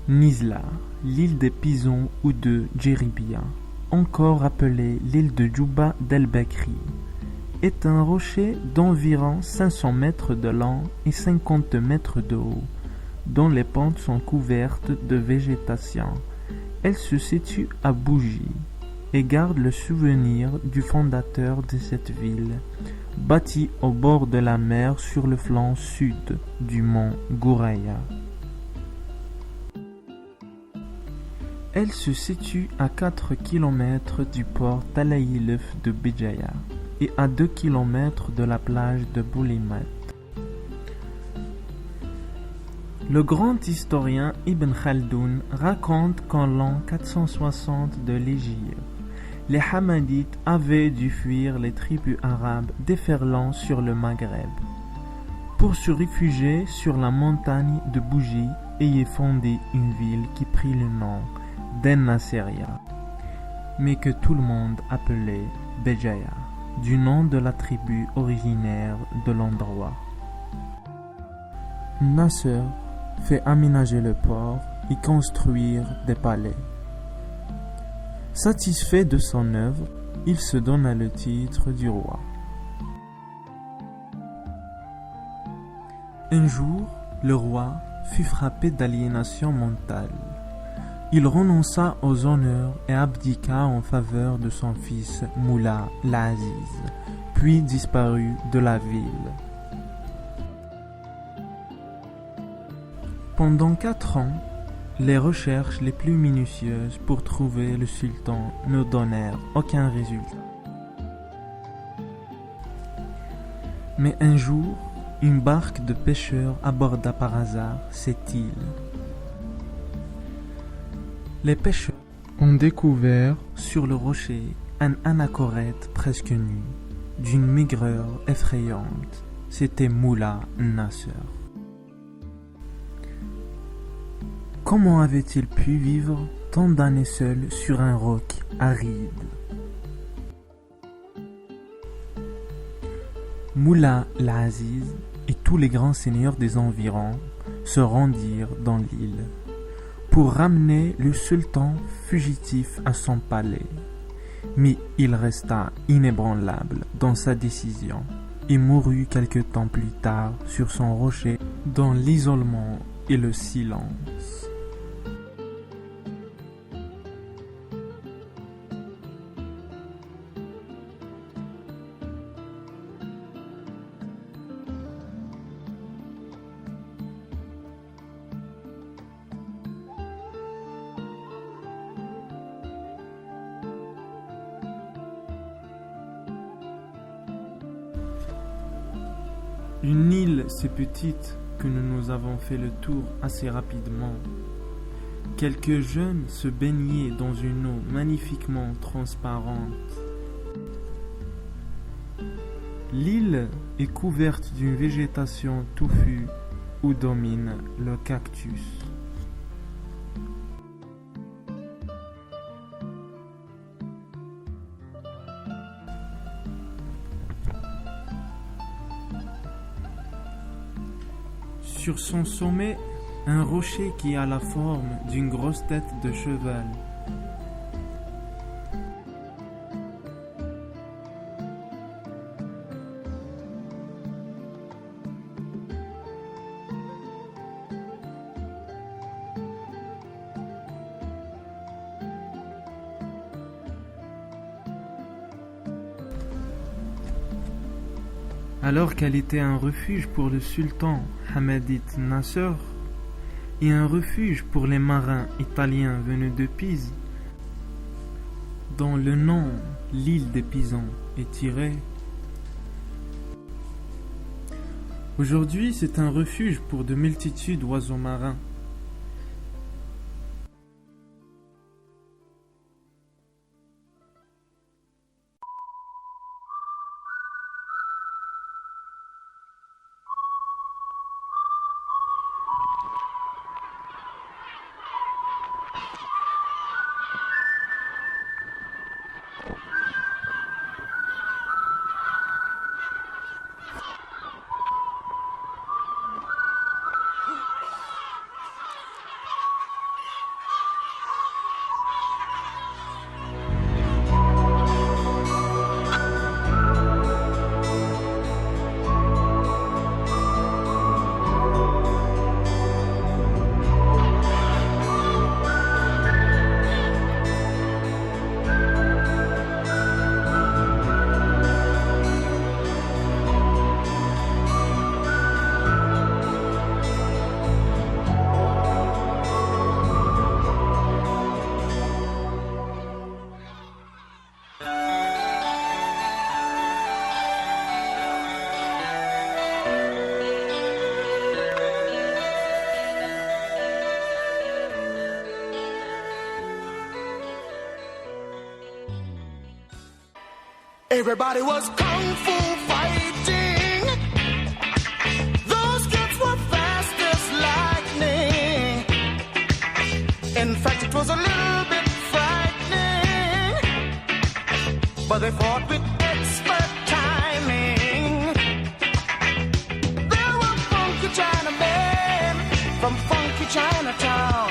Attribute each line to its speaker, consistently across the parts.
Speaker 1: Nizla, l'île des Pisons ou de Djeribia, encore appelée l'île de Djouba del-Bekri, est un rocher d'environ 500 mètres de long et 50 mètres de haut, dont les pentes sont couvertes de végétation. Elle se situe à Bougie et garde le souvenir du fondateur de cette ville, bâtie au bord de la mer sur le flanc sud du mont Gouraya. Elle se situe à 4 km du port Talaïlef de Béjaïa et à 2 km de la plage de Boulimat. Le grand historien Ibn Khaldoun raconte qu'en l'an 460 de l'Hégire, les Hamadites avaient dû fuir les tribus arabes déferlant sur le Maghreb pour se réfugier sur la montagne de Bougie et y fonder une ville qui prit le nom d'En-Nasseria, mais que tout le monde appelait Béjaïa, du nom de la tribu originaire de l'endroit. Nasser fait aménager le port et construire des palais. Satisfait de son œuvre, il se donna le titre du roi. Un jour, le roi fut frappé d'aliénation mentale. Il renonça aux honneurs et abdiqua en faveur de son fils Moula l'Aziz, puis disparut de la ville. Pendant 4 ans, les recherches les plus minutieuses pour trouver le sultan ne donnèrent aucun résultat. Mais un jour, une barque de pêcheurs aborda par hasard cette île. Les pêcheurs ont découvert sur le rocher un anachorète presque nu, d'une maigreur effrayante. C'était Moula Nasser. Comment avait-il pu vivre tant d'années seul sur un roc aride? Moula l'Aziz et tous les grands seigneurs des environs se rendirent dans l'île pour ramener le sultan fugitif à son palais. Mais il resta inébranlable dans sa décision et mourut quelque temps plus tard sur son rocher dans l'isolement et le silence. Une île si petite que nous avons fait le tour assez rapidement. Quelques jeunes se baignaient dans une eau magnifiquement transparente. L'île est couverte d'une végétation touffue où domine le cactus. Sur son sommet, un rocher qui a la forme d'une grosse tête de cheval. Alors qu'elle était un refuge pour le sultan Hamadite Nasser et un refuge pour les marins italiens venus de Pise, dont le nom, l'île des Pisons, est tiré. Aujourd'hui, c'est un refuge pour de multitudes d'oiseaux marins.
Speaker 2: Everybody was kung fu fighting. Those kids were fast as lightning. In fact, it was a little bit frightening, but they fought with expert timing. There were funky Chinamen from funky Chinatown.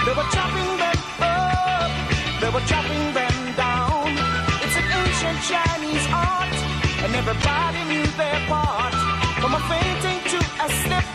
Speaker 2: They were chopping them up, they were chopping them down. It's an ancient Chinese art, and everybody knew their part. From a fainting to a step,